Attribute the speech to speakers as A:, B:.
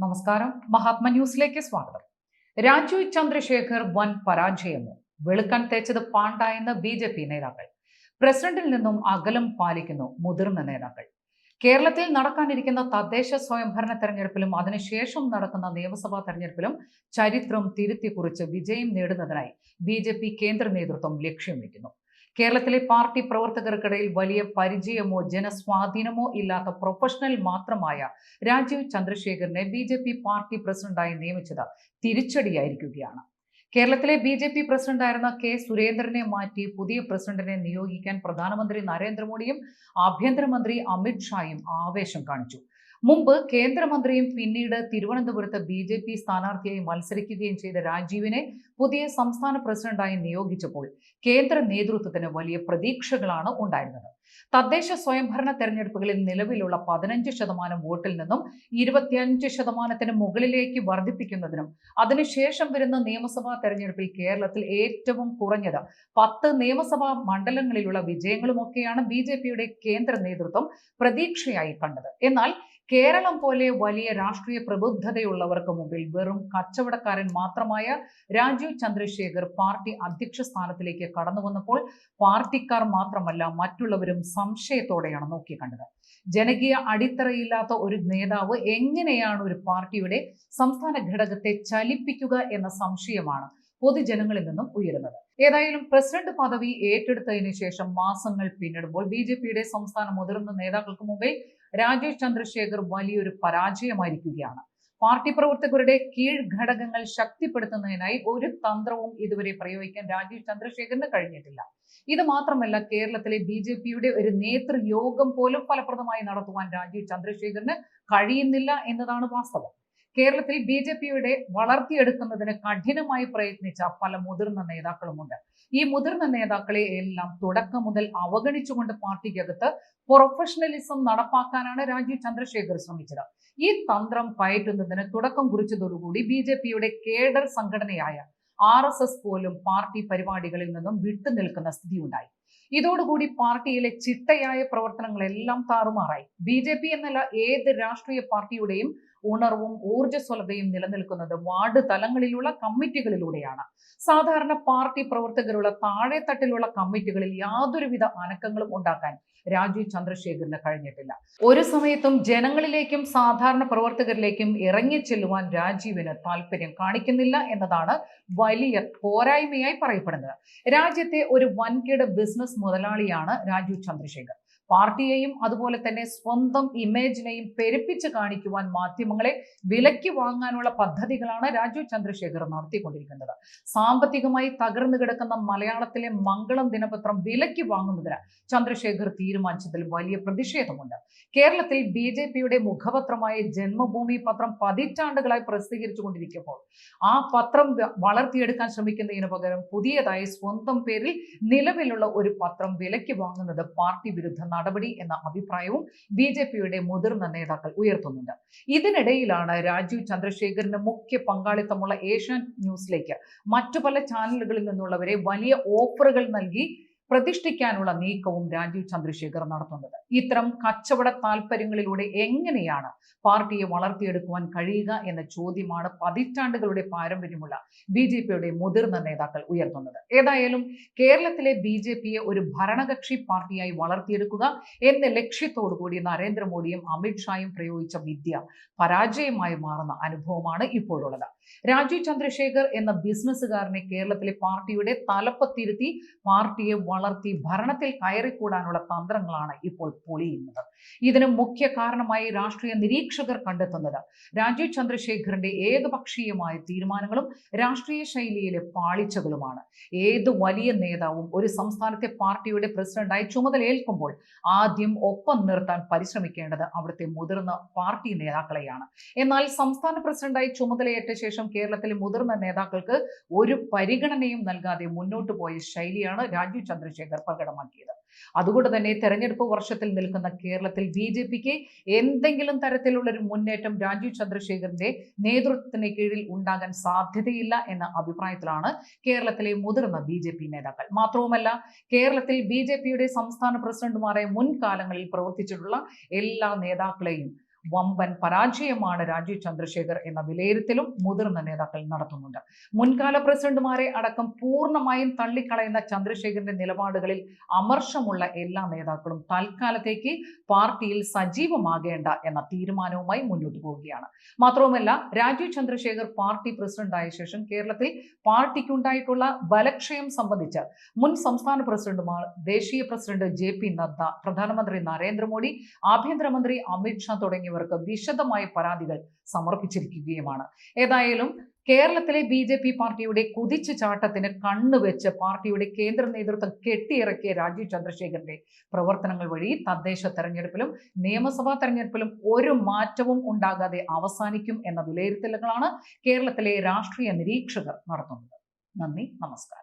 A: നമസ്കാരം. മഹാത്മ ന്യൂസിലേക്ക് സ്വാഗതം. രാജു ചന്ദ്രശേഖർ വൻ പരാജയമോ? വെളുക്കാൻ തേച്ചത് പാണ്ടായെന്ന് ബി.ജെ.പി. നേതാക്കൾ. പ്രസിഡന്റിൽ നിന്നും അകലം പാലിക്കുന്നു മുതിർന്ന നേതാക്കൾ. കേരളത്തിൽ നടക്കാനിരിക്കുന്ന തദ്ദേശ സ്വയംഭരണ തെരഞ്ഞെടുപ്പിലും അതിനുശേഷം നടക്കുന്ന നിയമസഭാ തെരഞ്ഞെടുപ്പിലും ചരിത്രം തിരുത്തിക്കുറിച്ച് വിജയം നേടുന്നതിനായി ബി.ജെ.പി. കേന്ദ്ര നേതൃത്വം ലക്ഷ്യം വയ്ക്കുന്നു. കേരളത്തിലെ പാർട്ടി പ്രവർത്തകർക്കിടയിൽ വലിയ പരിചയമോ ജനസ്വാധീനമോ ഇല്ലാത്ത പ്രൊഫഷണൽ മാത്രമായ രാജീവ് ചന്ദ്രശേഖറിനെ ബി.ജെ.പി. പാർട്ടി പ്രസിഡന്റായി നിയമിച്ചത് തിരിച്ചടിയായിരിക്കുകയാണ്. കേരളത്തിലെ ബി.ജെ.പി. പ്രസിഡന്റായിരുന്ന കെ സുരേന്ദ്രനെ മാറ്റി പുതിയ പ്രസിഡന്റിനെ നിയോഗിക്കാൻ പ്രധാനമന്ത്രി നരേന്ദ്രമോദിയും ആഭ്യന്തരമന്ത്രി അമിത് ഷായും ആവേശം കാണിച്ചു. മുമ്പ് കേന്ദ്രമന്ത്രിയും പിന്നീട് തിരുവനന്തപുരത്ത് ബി.ജെ.പി. സ്ഥാനാർത്ഥിയായി മത്സരിക്കുകയും ചെയ്ത രാജീവിനെ പുതിയ സംസ്ഥാന പ്രസിഡന്റായി നിയോഗിച്ചപ്പോൾ കേന്ദ്ര നേതൃത്വത്തിന് വലിയ പ്രതീക്ഷകളാണ് ഉണ്ടായിരുന്നത്. തദ്ദേശ സ്വയംഭരണ തെരഞ്ഞെടുപ്പുകളിൽ നിലവിലുള്ള 15% വോട്ടിൽ നിന്നും 25% മുകളിലേക്ക് വർദ്ധിപ്പിക്കുന്നതിനും അതിനുശേഷം വരുന്ന നിയമസഭാ തെരഞ്ഞെടുപ്പിൽ കേരളത്തിൽ ഏറ്റവും കുറഞ്ഞത് 10 നിയമസഭാ മണ്ഡലങ്ങളിലുള്ള വിജയങ്ങളുമൊക്കെയാണ് ബി.ജെ.പിയുടെ കേന്ദ്ര നേതൃത്വം പ്രതീക്ഷയായി കണ്ടത്. എന്നാൽ കേരളം പോലെ വലിയ രാഷ്ട്രീയ പ്രബുദ്ധതയുള്ളവർക്ക് മുമ്പിൽ വെറും കച്ചവടക്കാരൻ മാത്രമായ രാജീവ് ചന്ദ്രശേഖർ പാർട്ടി അധ്യക്ഷ സ്ഥാനത്തിലേക്ക് കടന്നു വന്നപ്പോൾ പാർട്ടിക്കാർ മാത്രമല്ല മറ്റുള്ളവരും സംശയത്തോടെയാണ് നോക്കിക്കണ്ടത്. ജനകീയ അടിത്തറയില്ലാത്ത ഒരു നേതാവ് എങ്ങനെയാണ് ഒരു പാർട്ടിയുടെ സംസ്ഥാന ഘടകത്തെ ചലിപ്പിക്കുക എന്ന സംശയമാണ് പൊതുജനങ്ങളിൽ നിന്നും ഉയരുന്നത്. ഏതായാലും പ്രസിഡന്റ് പദവി ഏറ്റെടുത്തതിനു ശേഷം മാസങ്ങൾ പിന്നിടുമ്പോൾ ബി.ജെ.പിയുടെ സംസ്ഥാന മുതിർന്ന നേതാക്കൾക്ക് മുമ്പിൽ രാജീവ് ചന്ദ്രശേഖർ വലിയൊരു പരാജയമായിരിക്കുകയാണ്. പാർട്ടി പ്രവർത്തകരുടെ കീഴ്ഘടകങ്ങൾ ശക്തിപ്പെടുത്തുന്നതിനായി ഒരു തന്ത്രവും ഇതുവരെ പ്രയോഗിക്കാൻ രാജീവ് ചന്ദ്രശേഖറിന് കഴിഞ്ഞിട്ടില്ല. ഇത് മാത്രമല്ല, കേരളത്തിലെ ബി.ജെ.പിയുടെ ഒരു നേതൃയോഗം പോലും ഫലപ്രദമായി നടത്തുവാൻ രാജീവ് ചന്ദ്രശേഖറിന് കഴിയുന്നില്ല എന്നതാണ് വാസ്തവം. കേരളത്തിൽ ബി.ജെ.പിയുടെ വളർത്തിയെടുക്കുന്നതിന് കഠിനമായി പ്രയത്നിച്ച പല മുതിർന്ന നേതാക്കളുമുണ്ട്. ഈ മുതിർന്ന നേതാക്കളെ എല്ലാം തുടക്കം മുതൽ അവഗണിച്ചുകൊണ്ട് പാർട്ടിക്കകത്ത് പ്രൊഫഷണലിസം നടപ്പാക്കാനാണ് രാജീവ് ചന്ദ്രശേഖർ ശ്രമിച്ചത്. ഈ തന്ത്രം പയറ്റുന്നതിന് തുടക്കം കുറിച്ചതോടുകൂടി ബി.ജെ.പിയുടെ കേഡർ സംഘടനയായ RSS പോലും പാർട്ടി പരിപാടികളിൽ നിന്നും വിട്ടുനിൽക്കുന്ന സ്ഥിതിയുണ്ടായി. ഇതോടുകൂടി പാർട്ടിയിലെ ചിട്ടയായ പ്രവർത്തനങ്ങളെല്ലാം താറുമാറായി. ബി.ജെ.പി. എന്നല്ല ഏത് രാഷ്ട്രീയ പാർട്ടിയുടെയും ഉണർവും ഊർജ്ജസ്വലതയും നിലനിൽക്കുന്നത് വാർഡ് തലങ്ങളിലുള്ള കമ്മിറ്റികളിലൂടെയാണ്. സാധാരണ പാർട്ടി പ്രവർത്തകരുള്ള താഴെത്തട്ടിലുള്ള കമ്മിറ്റികളിൽ യാതൊരുവിധ അനക്കങ്ങളും ഉണ്ടാക്കാൻ രാജീവ് ചന്ദ്രശേഖറിന് കഴിഞ്ഞിട്ടില്ല. ഒരു സമയത്തും ജനങ്ങളിലേക്കും സാധാരണ പ്രവർത്തകരിലേക്കും ഇറങ്ങിച്ചെല്ലുവാൻ രാജീവിന് താല്പര്യം കാണിക്കുന്നില്ല എന്നതാണ് വലിയ പോരായ്മയായി പറയപ്പെടുന്നത്. രാജ്യത്തെ ഒരു വൻകിട ബിസിനസ് മുതലാളിയാണ് രാജീവ് ചന്ദ്രശേഖർ. പാർട്ടിയെയും അതുപോലെ തന്നെ സ്വന്തം ഇമേജിനെയും പെരുപ്പിച്ച് കാണിക്കുവാൻ മാധ്യമങ്ങളെ വിലയ്ക്ക് വാങ്ങാനുള്ള പദ്ധതികളാണ് രാജീവ് ചന്ദ്രശേഖർ നടത്തിക്കൊണ്ടിരിക്കുന്നത്. സാമ്പത്തികമായി തകർന്നു കിടക്കുന്ന മലയാളത്തിലെ മംഗളം ദിനപത്രം വിലയ്ക്ക് വാങ്ങുന്നതിന് ചന്ദ്രശേഖർ തീരുമാനിച്ചതിൽ വലിയ പ്രതിഷേധമുണ്ട്. കേരളത്തിൽ ബി.ജെ.പിയുടെ മുഖപത്രമായ ജന്മഭൂമി പത്രം പതിറ്റാണ്ടുകളായി പ്രസിദ്ധീകരിച്ചുകൊണ്ടിരിക്കുമ്പോൾ ആ പത്രം വളർത്തിയെടുക്കാൻ ശ്രമിക്കുന്നതിന് പകരം പുതിയതായി സ്വന്തം പേരിൽ നിലവിലുള്ള ഒരു പത്രം വിലയ്ക്ക് വാങ്ങുന്നത് പാർട്ടി വിരുദ്ധ നടപടി എന്ന അഭിപ്രായവും ബി.ജെ.പിയുടെ മുതിർന്ന നേതാക്കൾ ഉയർത്തുന്നുണ്ട്. ഇതിനിടയിലാണ് രാജീവ് ചന്ദ്രശേഖറിന് മുഖ്യ പങ്കാളിത്തമുള്ള ഏഷ്യാനെറ്റ് ന്യൂസിലേക്ക് മറ്റു പല ചാനലുകളിൽ നിന്നുള്ളവരെ വലിയ ഓഫറുകൾ നൽകി പ്രതിഷ്ഠിക്കാനുള്ള നീക്കവും രാജീവ് ചന്ദ്രശേഖർ നടത്തുന്നത്. ഇത്തരം കച്ചവട താല്പര്യങ്ങളിലൂടെ എങ്ങനെയാണ് പാർട്ടിയെ വളർത്തിയെടുക്കുവാൻ കഴിയുക എന്ന ചോദ്യമാണ് പതിറ്റാണ്ടുകളുടെ പാരമ്പര്യമുള്ള ബി.ജെ.പിയുടെ മുതിർന്ന നേതാക്കൾ ഉയർത്തുന്നത്. ഏതായാലും കേരളത്തിലെ ബി.ജെ.പിയെ ഒരു ഭരണകക്ഷി പാർട്ടിയായി വളർത്തിയെടുക്കുക എന്ന ലക്ഷ്യത്തോടുകൂടി നരേന്ദ്രമോദിയും അമിത് ഷായും പ്രയോഗിച്ച വിദ്യ പരാജയമായി മാറുന്ന അനുഭവമാണ് ഇപ്പോഴുള്ളത്. രാജീവ് ചന്ദ്രശേഖർ എന്ന ബിസിനസ്സുകാരനെ കേരളത്തിലെ പാർട്ടിയുടെ തലപ്പത്തിരുത്തി പാർട്ടിയെ വളർത്തി ഭരണത്തിൽ കയറിക്കൂടാനുള്ള തന്ത്രങ്ങളാണ് ഇപ്പോൾ പൊളിയുന്നത്. ഇതിന് മുഖ്യ കാരണമായി രാഷ്ട്രീയ നിരീക്ഷകർ കണ്ടെത്തുന്നത് രാജീവ് ചന്ദ്രശേഖറിന്റെ ഏകപക്ഷീയമായ തീരുമാനങ്ങളും രാഷ്ട്രീയ ശൈലിയിലെ പാളിച്ചകളുമാണ്. ഏത് വലിയ നേതാവും ഒരു സംസ്ഥാനത്തെ പാർട്ടിയുടെ പ്രസിഡന്റായി ചുമതലയേൽക്കുമ്പോൾ ആദ്യം ഒപ്പം നിർത്താൻ പരിശ്രമിക്കേണ്ടത് അവിടുത്തെ മുതിർന്ന പാർട്ടി നേതാക്കളെയാണ്. എന്നാൽ സംസ്ഥാന പ്രസിഡന്റായി ചുമതലയേറ്റ ശേഷം കേരളത്തിലെ മുതിർന്ന നേതാക്കൾക്ക് ഒരു പരിഗണനയും നൽകാതെ മുന്നോട്ട് പോയ ശൈലിയാണ് രാജീവ് ചന്ദ്രശേഖർ പ്രകടമാക്കിയത്. അതുകൊണ്ട് തന്നെ തെരഞ്ഞെടുപ്പ് വർഷത്തിൽ നിൽക്കുന്ന കേരളത്തിൽ ബി.ജെ.പിക്ക് എന്തെങ്കിലും തരത്തിലുള്ള ഒരു മുന്നേറ്റം രാജീവ് ചന്ദ്രശേഖറിന്റെ നേതൃത്വത്തിന് കീഴിൽ ഉണ്ടാകാൻ സാധ്യതയില്ല എന്ന അഭിപ്രായത്തിലാണ് കേരളത്തിലെ മുതിർന്ന ബി.ജെ.പി. നേതാക്കൾ. മാത്രവുമല്ല, കേരളത്തിൽ ബി.ജെ.പിയുടെ സംസ്ഥാന പ്രസിഡന്റുമാരെ മുൻകാലങ്ങളിൽ പ്രവർത്തിച്ചിട്ടുള്ള എല്ലാ നേതാക്കളെയും വമ്പൻ പരാജയമാണ് രാജീവ് ചന്ദ്രശേഖർ എന്ന വിലയിരുത്തലും മുതിർന്ന നേതാക്കൾ നടത്തുന്നുണ്ട്. മുൻകാല പ്രസിഡന്റുമാരെ അടക്കം പൂർണ്ണമായും തള്ളിക്കളയുന്ന ചന്ദ്രശേഖരന്റെ നിലപാടുകളിൽ അമർഷമുള്ള എല്ലാ നേതാക്കളും തൽക്കാലത്തേക്ക് പാർട്ടിയിൽ സജീവമാകേണ്ട എന്ന തീരുമാനവുമായി മുന്നോട്ട് പോവുകയാണ്. മാത്രവുമല്ല, രാജീവ് ചന്ദ്രശേഖർ പാർട്ടി പ്രസിഡന്റായ ശേഷം കേരളത്തിൽ പാർട്ടിക്കുണ്ടായിട്ടുള്ള ബലക്ഷയം സംബന്ധിച്ച് മുൻ സംസ്ഥാന പ്രസിഡന്റുമാർ, ദേശീയ പ്രസിഡന്റ് JP നദ്ദ, പ്രധാനമന്ത്രി നരേന്ദ്രമോദി, ആഭ്യന്തരമന്ത്രി അമിത്ഷാ തുടങ്ങിയവർക്ക് വിശദമായ പരാതികൾ സമർപ്പിച്ചിരിക്കുകയുമാണ്. ഏതായാലും കേരളത്തിലെ BJP പാർട്ടിയുടെ കുതിച്ചുചാട്ടത്തിന് കണ്ണുവെച്ച് പാർട്ടിയുടെ കേന്ദ്ര നേതൃത്വം കെട്ടിയിറക്കിയ രാജീവ് ചന്ദ്രശേഖരന്റെ പ്രവർത്തനങ്ങൾ വഴി തദ്ദേശ തെരഞ്ഞെടുപ്പിലും നിയമസഭാ തെരഞ്ഞെടുപ്പിലും ഒരു മാറ്റവും ഉണ്ടാകാതെ അവസാനിക്കും എന്ന വിലയിരുത്തലുകളാണ് കേരളത്തിലെ രാഷ്ട്രീയ നിരീക്ഷകർ നടത്തുന്നത്. നന്ദി, നമസ്കാരം.